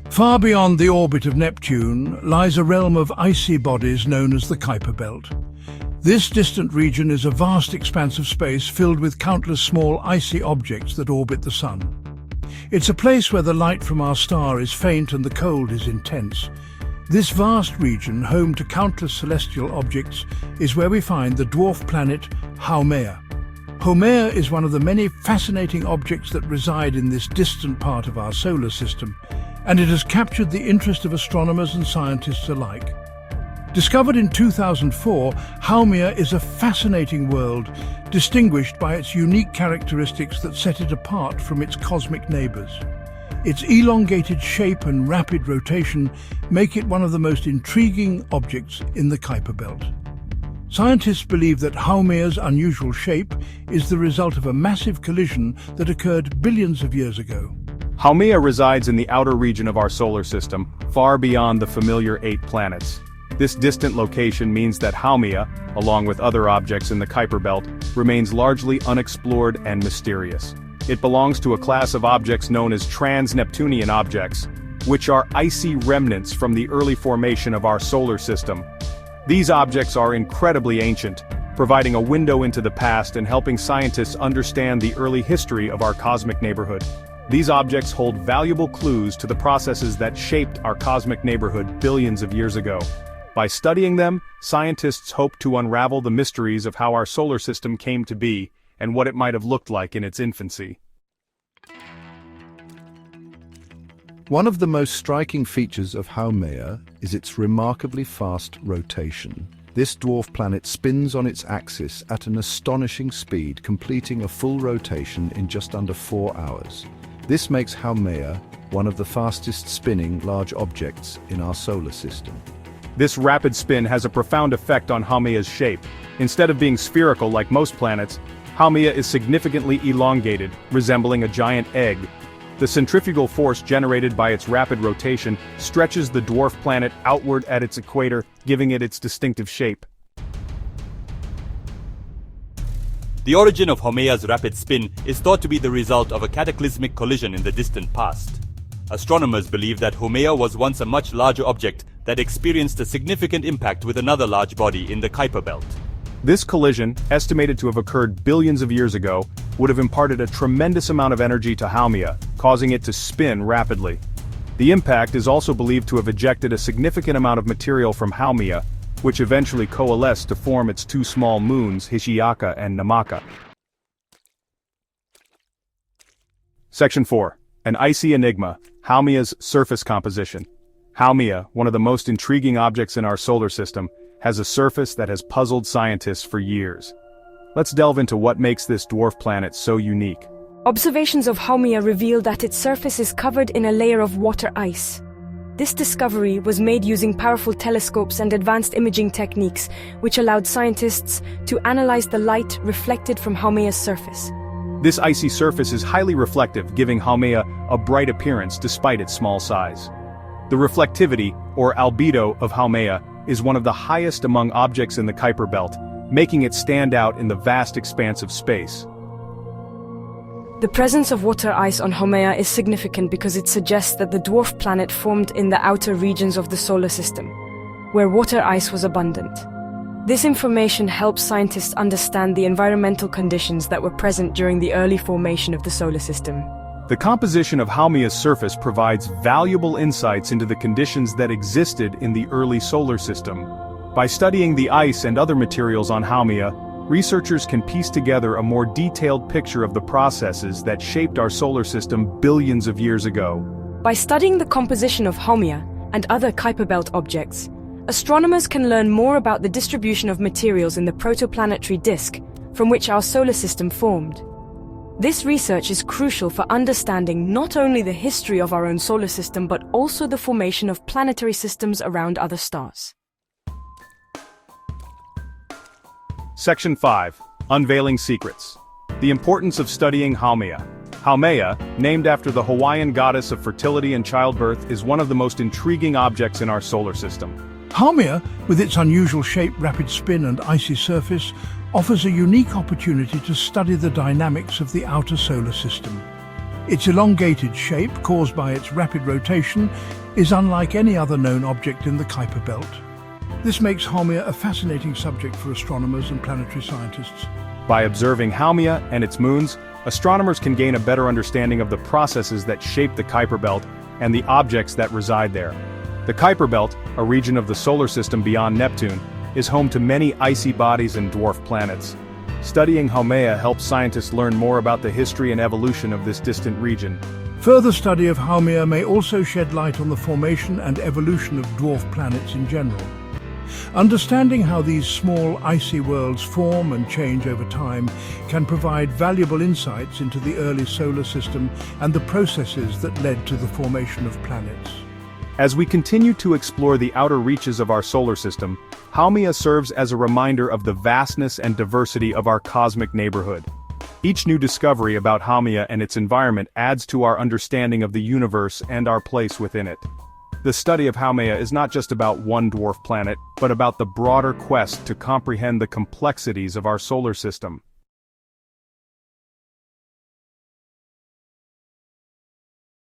Far beyond the orbit of Neptune lies a realm of icy bodies known as the Kuiper belt. This distant region is a vast expanse of space filled with countless small icy objects that orbit the Sun. It's a place where the light from our star is faint and the cold is intense. This vast region, home to countless celestial objects, is where we find the dwarf planet Haumea. Haumea is one of the many fascinating objects that reside in this distant part of our solar system, and it has captured the interest of astronomers and scientists alike. Discovered in 2004, Haumea is a fascinating world, distinguished by its unique characteristics that set it apart from its cosmic neighbours. Its elongated shape and rapid rotation make it one of the most intriguing objects in the Kuiper belt. Scientists believe that Haumea's unusual shape is the result of a massive collision that occurred billions of years ago. Haumea resides in the outer region of our solar system, far beyond the familiar 8 planets. This distant location means that Haumea, along with other objects in the Kuiper belt, remains largely unexplored and mysterious. It belongs to a class of objects known as trans-Neptunian objects, which are icy remnants from the early formation of our solar system. These objects are incredibly ancient, providing a window into the past and helping scientists understand the early history of our cosmic neighborhood. These objects hold valuable clues to the processes that shaped our cosmic neighborhood billions of years ago. By studying them, scientists hope to unravel the mysteries of how our solar system came to be and what it might have looked like in its infancy. One of the most striking features of Haumea is its remarkably fast rotation. This dwarf planet spins on its axis at an astonishing speed, completing a full rotation in just under 4 hours. This makes Haumea one of the fastest spinning large objects in our solar system. This rapid spin has a profound effect on Haumea's shape. Instead of being spherical like most planets, Haumea is significantly elongated, resembling a giant egg. The centrifugal force generated by its rapid rotation stretches the dwarf planet outward at its equator, giving it its distinctive shape. The origin of Haumea's rapid spin is thought to be the result of a cataclysmic collision in the distant past. Astronomers believe that Haumea was once a much larger object that experienced a significant impact with another large body in the Kuiper belt. This collision, estimated to have occurred billions of years ago, would have imparted a tremendous amount of energy to Haumea, causing it to spin rapidly. The impact is also believed to have ejected a significant amount of material from Haumea, which eventually coalesced to form its 2 small moons, Hishiaka and Namaka. Section 4. An icy enigma, Haumea's surface composition. Haumea, one of the most intriguing objects in our solar system, has a surface that has puzzled scientists for years. Let's delve into what makes this dwarf planet so unique. Observations of Haumea reveal that its surface is covered in a layer of water ice. This discovery was made using powerful telescopes and advanced imaging techniques, which allowed scientists to analyze the light reflected from Haumea's surface. This icy surface is highly reflective, giving Haumea a bright appearance despite its small size. The reflectivity, or albedo, of Haumea is one of the highest among objects in the Kuiper belt, making it stand out in the vast expanse of space. The presence of water ice on Haumea is significant because it suggests that the dwarf planet formed in the outer regions of the solar system, where water ice was abundant. This information helps scientists understand the environmental conditions that were present during the early formation of the solar system. The composition of Haumea's surface provides valuable insights into the conditions that existed in the early solar system. By studying the ice and other materials on Haumea, researchers can piece together a more detailed picture of the processes that shaped our solar system billions of years ago. By studying the composition of Haumea and other Kuiper belt objects, astronomers can learn more about the distribution of materials in the protoplanetary disk from which our solar system formed. This research is crucial for understanding not only the history of our own solar system but also the formation of planetary systems around other stars. Section 5. Unveiling Secrets. The importance of studying Haumea. Haumea, named after the Hawaiian goddess of fertility and childbirth, is one of the most intriguing objects in our solar system. Haumea, with its unusual shape, rapid spin and icy surface, offers a unique opportunity to study the dynamics of the outer solar system. Its elongated shape, caused by its rapid rotation, is unlike any other known object in the Kuiper belt. This makes Haumea a fascinating subject for astronomers and planetary scientists. By observing Haumea and its moons, astronomers can gain a better understanding of the processes that shape the Kuiper belt and the objects that reside there. The Kuiper belt, a region of the solar system beyond Neptune, is home to many icy bodies and dwarf planets. Studying Haumea helps scientists learn more about the history and evolution of this distant region. Further study of Haumea may also shed light on the formation and evolution of dwarf planets in general. Understanding how these small icy worlds form and change over time can provide valuable insights into the early solar system and the processes that led to the formation of planets. As we continue to explore the outer reaches of our solar system, Haumea serves as a reminder of the vastness and diversity of our cosmic neighborhood. Each new discovery about Haumea and its environment adds to our understanding of the universe and our place within it. The study of Haumea is not just about one dwarf planet, but about the broader quest to comprehend the complexities of our solar system.